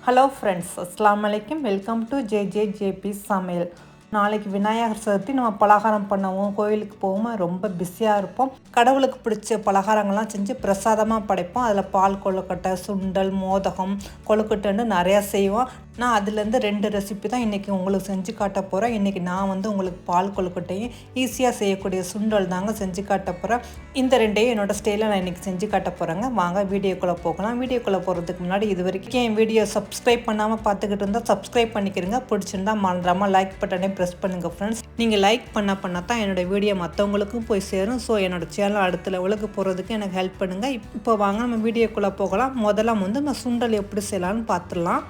Hello friends, அஸ்ஸலாமு அலைக்கும். Welcome to JP சமையல். நாளைக்கு விநாயகர் சதுர்த்தி. நம்ம பலகாரம் பண்ணுவோம், கோயிலுக்கு போவோம், ரொம்ப பிஸியாக இருப்போம். கடவுளுக்கு பிடிச்ச பலகாரங்கள்லாம் செஞ்சு பிரசாதமாக படைப்போம். அதில் பால் கொழுக்கட்டை, சுண்டல், மோதகம், கொழுக்கட்டைன்னு நிறையா செய்வோம். நான் அதுலேருந்து 2 ரெசிபி தான் இன்றைக்கி உங்களுக்கு செஞ்சு காட்ட போகிறேன். இன்றைக்கி நான் உங்களுக்கு பால் கொழுக்கட்டையும் ஈஸியாக செய்யக்கூடிய சுண்டல் தாங்க செஞ்சு காட்ட போகிறேன். இந்த 2ஐயும் என்னோடய ஸ்டைலில் நான் இன்றைக்கி செஞ்சு காட்ட போகிறேங்க. வாங்க வீடியோக்குள்ளே போகலாம். வீடியோக்குள்ளே போகிறதுக்கு முன்னாடி இது வரைக்கும் என் வீடியோ சப்ஸ்கிரைப் பண்ணாமல் பார்த்துக்கிட்டு இருந்தால் சப்ஸ்கிரைப் பண்ணிக்கிறீங்க. பிடிச்சிருந்தா மறந்துடாமல் லைக் பட்டனே ப்ரெஸ் பண்ணுங்கள் ஃப்ரெண்ட்ஸ். நீங்கள் லைக் பண்ண தான் என்னோடய வீடியோ மற்றவங்களுக்கும் போய் சேரும். ஸோ என்னோடய சேனல் அடுத்த லெவலுக்கு போகிறதுக்கு எனக்கு ஹெல்ப் பண்ணுங்கள். இப்போ வாங்க நம்ம வீடியோக்குள்ளே போகலாம். முதல்ல நம்ம சுண்டல் எப்படி செய்யலான்னு பார்த்துடலாம்.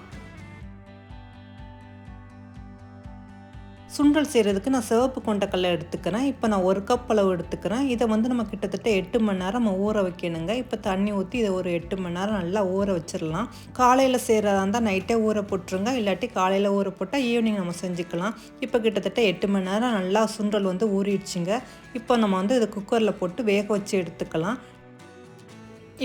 சுண்டல் செய்கிறதுக்கு நான் சிவப்பு கொண்டக்கடலை எடுத்துக்கிறேன். இப்போ நான் 1 கப் அளவு எடுத்துக்கிறேன். இதை நம்ம கிட்டத்தட்ட 8 மணி நேரம் ஊற வைக்கணுங்க. இப்போ தண்ணி ஊற்றி இதை ஒரு 8 மணி நேரம் நல்லா ஊற வச்சிடலாம். காலையில் செய்கிறதா இருந்தால் நைட்டே ஊற போட்டுருங்க, இல்லாட்டி காலையில் ஊற போட்டால் ஈவினிங் நம்ம செஞ்சுக்கலாம். இப்போ கிட்டத்தட்ட 8 மணி நேரம் நல்லா சுண்டல் ஊறிடுச்சுங்க. இப்போ நம்ம இதை குக்கரில் போட்டு வேக வச்சு எடுத்துக்கலாம்.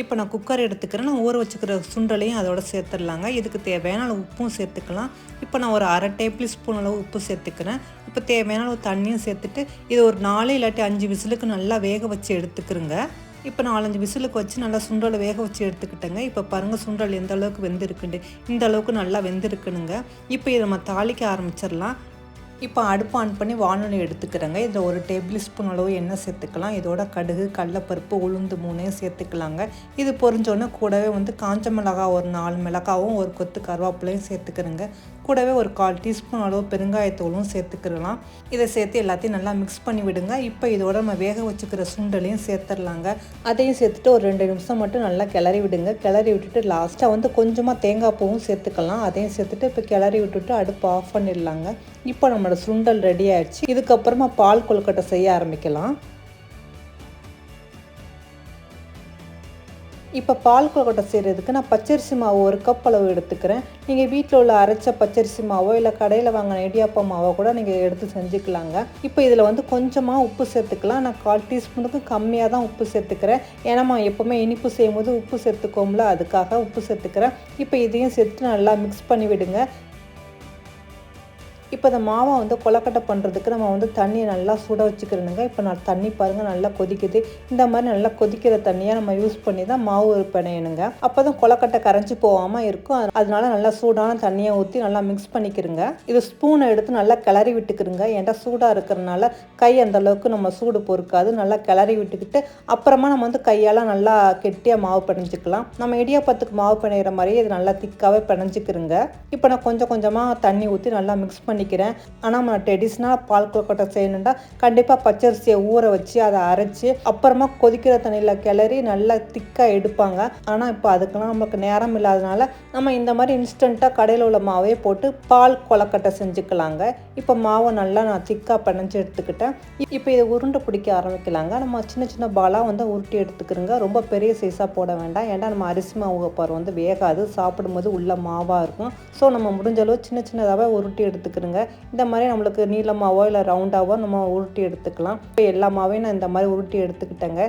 இப்போ நான் குக்கர் எடுத்துக்கிறேன். நான் ஊற வச்சுக்கிற சுண்டலையும் அதோட சேர்த்துடலாங்க. இதுக்கு தேவையான உப்பும் சேர்த்துக்கலாம். இப்போ நான் ஒரு 1/2 டேபிள் ஸ்பூன் அளவு உப்பு சேர்த்துக்கிறேன். இப்போ தேவையான அளவு தண்ணியும் சேர்த்துட்டு இது ஒரு 4 இல்லாட்டி 5 விசிலுக்கு நல்லா வேக வச்சு எடுத்துக்கிறேங்க. இப்போ 4-5 விசிலுக்கு வச்சு நல்லா சுண்டலை வேக வச்சு எடுத்துக்கிட்டேங்க. இப்போ பாருங்கள் சுண்டல் எந்த அளவுக்கு வெந்திருக்குண்டு. இந்த அளவுக்கு நல்லா வெந்திருக்குனுங்க. இப்போ இதை நம்ம தாளிக்க ஆரம்பிச்சிடலாம். இப்போ அடுப்பு ஆன் பண்ணி வானொலி எடுத்துக்கிறேங்க. இதில் 1 டேபிள் ஸ்பூன் அளவு எண்ணெய் சேர்த்துக்கலாம். இதோட கடுகு, கடலைப்பருப்பு, உளுந்து 3 சேர்த்துக்கலாங்க. இது பொரிஞ்சோன்னே கூடவே காஞ்ச மிளகாய் ஒரு 4 மிளகாவும் 1 கொத்து கருவேப்பிலையும் சேர்த்துக்கிறேங்க. கூடவே ஒரு 1/4 டீஸ்பூன் அளவு பெருங்காயத்தூளும் சேர்த்துக்கிறலாம். இதை சேர்த்து எல்லாத்தையும் நல்லா மிக்ஸ் பண்ணி விடுங்க. இப்போ இதோட நம்ம வேக வச்சுக்கிற சுண்டலையும் சேர்த்துடலாங்க. அதையும் சேர்த்துட்டு ஒரு 2 நிமிஷம் மட்டும் நல்லா கிளறி விடுங்க. கிளறி விட்டுட்டு லாஸ்ட்டாக கொஞ்சமாக தேங்காய் பூவும் சேர்த்துக்கலாம். அதையும் சேர்த்துட்டு இப்போ கிளறி விட்டுட்டு அடுப்பு ஆஃப் பண்ணிடலாங்க. இப்போ நம்மளோட சுண்டல் ரெடி ஆயிடுச்சு. இதுக்கப்புறமா பால் கொழுக்கட்டை செய்ய ஆரம்பிக்கலாம். இப்போ பால் கொழுக்கட்டை செய்கிறதுக்கு நான் பச்சரிசி மாவு 1 கப் அளவு எடுத்துக்கிறேன். நீங்கள் வீட்டில் உள்ள அரைச்ச பச்சரிசி மாவோ இல்லை கடையில் வாங்கின இடியாப்ப மாவோ கூட நீங்கள் எடுத்து செஞ்சுக்கலாங்க. இப்போ இதில் கொஞ்சமாக உப்பு சேர்த்துக்கலாம். நான் 1/4 டீஸ்பூனுக்கு கம்மியாக தான் உப்பு சேர்த்துக்கிறேன். ஏன்னா எப்போவுமே இனிப்பு செய்யும்போது உப்பு சேர்த்துக்கோம்ல, அதுக்காக உப்பு சேர்த்துக்கிறேன். இப்போ இதையும் சேர்த்துட்டு நல்லா மிக்ஸ் பண்ணி விடுங்க. இப்போ இந்த மாவை கொழுக்கட்டை பண்ணுறதுக்கு நம்ம தண்ணியை நல்லா சுட வச்சுக்கிறணுங்க. இப்போ நான் தண்ணி பாருங்கள் நல்லா கொதிக்குது. இந்த மாதிரி நல்லா கொதிக்கிற தண்ணியை நம்ம யூஸ் பண்ணி தான் மாவு பிணையணுங்க. அப்போ தான் கொழுக்கட்டை கரைஞ்சி போகாமல் இருக்கும். அதனால நல்லா சூடான தண்ணியை ஊற்றி நல்லா மிக்ஸ் பண்ணிக்கிறோங்க. இது ஸ்பூனை எடுத்து நல்லா கிளறி விட்டுக்கிறோங்க. ஏன்டா சூடாக இருக்கிறதுனால கை அந்தளவுக்கு நம்ம சூடு பொறுக்காது. நல்லா கிளறி விட்டுக்கிட்டு அப்புறமா நம்ம கையால் நல்லா கெட்டியாக மாவு பிணைஞ்சிக்கலாம். நம்ம இடியாப்பத்துக்கு மாவு பிணையிற மாதிரியே இது நல்லா திக்காகவே பிணைஞ்சிக்கிறோங்க. இப்போ நான் கொஞ்சம் கொஞ்சமாக தண்ணி ஊற்றி நல்லா மிக்ஸ் பண்ணிக்கிறேன். ஆனால் நம்ம ட்ரெடிஷ்னலாக பால் கொழுக்கட்டை செய்யணுன்னா கண்டிப்பாக பச்சரிசியை ஊற வச்சு அதை அரைச்சி அப்புறமா கொதிக்கிற தண்ணியில் கிளறி நல்லா திக்காக எடுப்பாங்க. ஆனால் இப்போ அதுக்கெல்லாம் நமக்கு நேரம் இல்லாதனால நம்ம இந்த மாதிரி இன்ஸ்டண்ட்டாக கடையில் உள்ள மாவே போட்டு பால் கொழுக்கட்டை செஞ்சுக்கலாங்க. இப்போ மாவை நல்லா நான் திக்காக பிணைஞ்சு எடுத்துக்கிட்டேன். இப்போ இதை உருண்டை பிடிக்க ஆரம்பிக்கலாங்க. நம்ம சின்ன சின்ன பாலாக உருட்டி எடுத்துக்கிறோங்க. ரொம்ப பெரிய சைஸாக போட வேண்டாம். ஏன்னா நம்ம அரிசி மாவு பாரு வேகாது, சாப்பிடும்போது உள்ள மாவாக இருக்கும். ஸோ நம்ம முடிஞ்ச அளவு சின்ன சின்னதாகவே உருட்டி எடுத்துக்கிறோங்க. இந்த மாதிரி நம்மளுக்கு நீளமாவோ இல்லை ரவுண்டாவோ நம்ம உருட்டி எடுத்துக்கலாம். இப்போ எல்லா மாவையும் நான் இந்த மாதிரி உருட்டி எடுத்துக்கிட்டேங்க.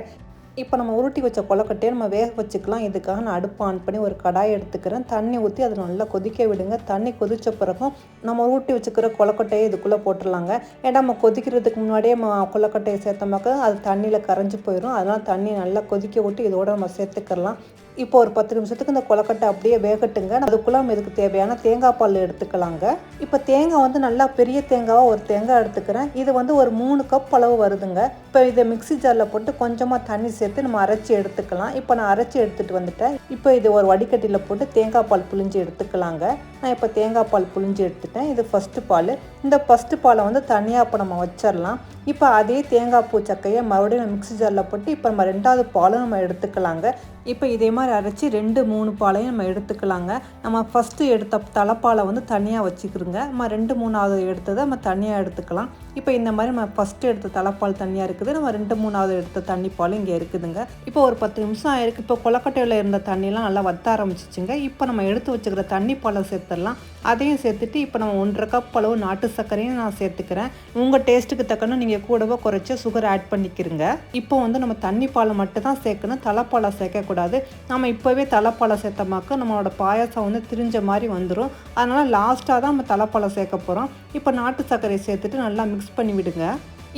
இப்போ நம்ம உருட்டி வச்ச கொழுக்கட்டையை நம்ம வேக வச்சுக்கலாம். இதுக்காக நான் அடுப்பு ஆன் பண்ணி ஒரு கடாய் எடுத்துக்கிறேன். தண்ணி ஊற்றி அதை நல்லா கொதிக்க விடுங்க. தண்ணி கொதித்த பிறகும் நம்ம உருட்டி வச்சுக்கிற கொழுக்கட்டையை இதுக்குள்ளே போட்டுடலாங்க. ஏன்னா நம்ம கொதிக்கிறதுக்கு முன்னாடியே கொழுக்கட்டையை சேர்த்தோம்னாக்க அது தண்ணியில் கரைஞ்சி போயிடும். அதனால் தண்ணி நல்லா கொதிக்க விட்டு இதோட நம்ம சேர்த்துக்கலாம். இப்போ ஒரு 10 நிமிஷத்துக்கு இந்த கொழுக்கட்டை அப்படியே வேகட்டுங்க. அதுக்குள்ளே நம்ம இதுக்கு தேவையான தேங்காய் பால் எடுத்துக்கலாங்க. இப்போ தேங்காய் நல்லா பெரிய தேங்காவாக ஒரு தேங்காய் எடுத்துக்கிறேன். இது ஒரு 3 கப் அளவு வருதுங்க. இப்போ இதை மிக்ஸி ஜாரில் போட்டு கொஞ்சமாக தண்ணி சேர்த்து நம்ம அரைச்சி எடுத்துக்கலாம். இப்போ நான் அரைச்சி எடுத்துகிட்டு வந்துட்டேன். இப்போ இது ஒரு வடிகட்டியில் போட்டு தேங்காய் பால் புழிஞ்சு எடுத்துக்கலாங்க. நான் இப்போ தேங்காய் பால் புழிஞ்சு எடுத்துட்டேன். இது ஃபஸ்ட்டு பால். இந்த ஃபஸ்ட்டு பாலை தனியாக இப்போ நம்ம வச்சிடலாம். இப்போ அதே தேங்காய் பூ சக்கையை மறுபடியும் மிக்ஸி ஜாரில் போட்டு இப்போ நம்ம 2வது பாலும் நம்ம எடுத்துக்கலாங்க. இப்போ இதே மாதிரி அரைச்சி 2-3 பாலையும் நம்ம எடுத்துக்கலாங்க. நம்ம ஃபஸ்ட்டு எடுத்த தலைப்பாலை தனியாக வச்சுக்கிறோங்க. நம்ம 2-3வது எடுத்ததை நம்ம தனியாக எடுத்துக்கலாம். இப்போ இந்த மாதிரி நம்ம ஃபஸ்ட்டு எடுத்த தலைப்பால் தனியாக இருக்குது. நம்ம 2-3வது எடுத்த தண்ணிப்பாலும் இங்கே இருக்குதுங்க. இப்போ ஒரு 10 நிமிஷம் ஆயிருக்கு. இப்போ கொழுக்கட்டையில் இருந்த தண்ணியெலாம் நல்லா வத்த ஆரம்பிச்சிச்சுங்க. இப்போ நம்ம எடுத்து வச்சுக்கிற தண்ணிப்பாலை சேர்த்துடலாம். அதையும் சேர்த்துட்டு இப்போ நம்ம 1.5 கப் அளவு நாட்டு சர்க்கரையும் நான் சேர்த்துக்கிறேன். உங்கள் டேஸ்ட்டுக்கு தக்கன நீங்கள் நீங்கள் கூடவோ குறைச்சி சுகர் ஆட் பண்ணிக்கிறங்க. இப்போ வந்து நம்ம தண்ணி பாலை மட்டும் தான் சேர்க்கணும், தலைப்பாலை சேர்க்கக்கூடாது. நம்ம இப்போவே தலைப்பாலை சேர்த்தமாக்க நம்மளோட பாயாசம் வந்து திரிஞ்ச மாதிரி வந்துடும். அதனால் லாஸ்ட்டாக தான் நம்ம தலைப்பாலை சேர்க்க போகிறோம். இப்போ நாட்டு சர்க்கரையை சேர்த்துட்டு நல்லா மிக்ஸ் பண்ணி விடுங்க.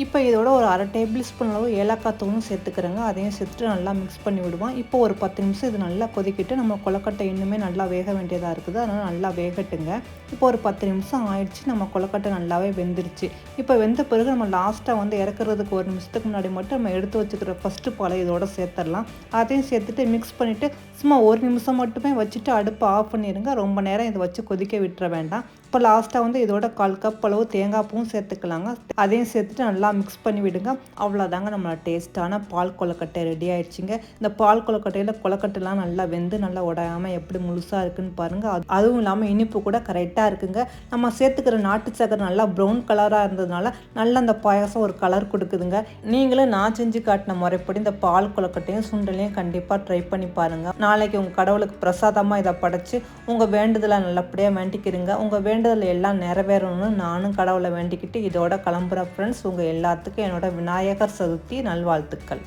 இப்போ இதோட ஒரு 1/2 டேபிள் ஸ்பூன் அளவு ஏலக்காய் தூளும் சேர்த்துக்கிறேங்க. அதையும் சேர்த்துட்டு நல்லா மிக்ஸ் பண்ணி விடுவோம். இப்போ ஒரு 10 நிமிஷம் இது நல்லா கொதிக்கிட்டு நம்ம கொழுக்கட்டை இன்னுமே நல்லா வேக வேண்டியதாக இருக்குது. அதனால் நல்லா வேகட்டுங்க. இப்போ ஒரு 10 நிமிஷம் ஆயிடுச்சு. நம்ம கொழுக்கட்டை நல்லாவே வெந்துருச்சு. இப்போ வெந்த பிறகு நம்ம லாஸ்ட்டாக வந்து இறக்குறதுக்கு ஒரு நிமிஷத்துக்கு முன்னாடி மட்டும் நம்ம எடுத்து வச்சுக்கிற ஃபஸ்ட்டு பாலை இதோட சேர்த்துடலாம். அதையும் சேர்த்துட்டு மிக்ஸ் பண்ணிவிட்டு சும்மா ஒரு நிமிஷம் மட்டுமே வச்சுட்டு அடுப்பை ஆஃப் பண்ணிடுங்க. ரொம்ப நேரம் இதை வச்சு கொதிக்க விட்டுற வேண்டாம். இப்போ லாஸ்ட்டாக வந்து இதோட 1/4 கப் அளவு தேங்காய் பூவும் சேர்த்துக்கலாங்க. அதையும் சேர்த்துட்டு நல்லா மிக்ஸ் பண்ணி விடுங்க. அவ்வளோதாங்க நம்மளோட டேஸ்ட்டான பால் கொழுக்கட்டை ரெடி ஆயிடுச்சுங்க. இந்த பால் கொழுக்கட்டையில் கொழுக்கட்டைலாம் நல்லா வெந்து நல்லா உடையாமல் எப்படி முழுசாக இருக்குன்னு பாருங்கள். அதுவும் இல்லாமல் இனிப்பு கூட கரெக்டாக இருக்குங்க. நம்ம சேர்த்துக்கிற நாட்டு சக்கரை நல்லா ப்ரௌன் கலராக இருந்ததுனால நல்லா அந்த பாயாசம் ஒரு கலர் கொடுக்குதுங்க. நீங்களும் நான் செஞ்சு காட்டின முறைப்படி இந்த பால் கொழுக்கட்டையும் சுண்டலையும் கண்டிப்பாக ட்ரை பண்ணி பாருங்கள். நாளைக்கு உங்கள் கடவுளுக்கு பிரசாதமாக இதை படைச்சி உங்கள் வேண்டுதலை நல்லபடியாக வேண்டிக்கிறீங்க. உங்கள் வேண்டுதல் எல்லாம் நிறைவேறணும்னு நானும் கடவுளை வேண்டிக்கிட்டு இதோட கிளம்புற ஃப்ரெண்ட்ஸ். உங்கள் எல்லாத்துக்கும் என்னோட விநாயகர் சதுர்த்தி நல்வாழ்த்துக்கள்.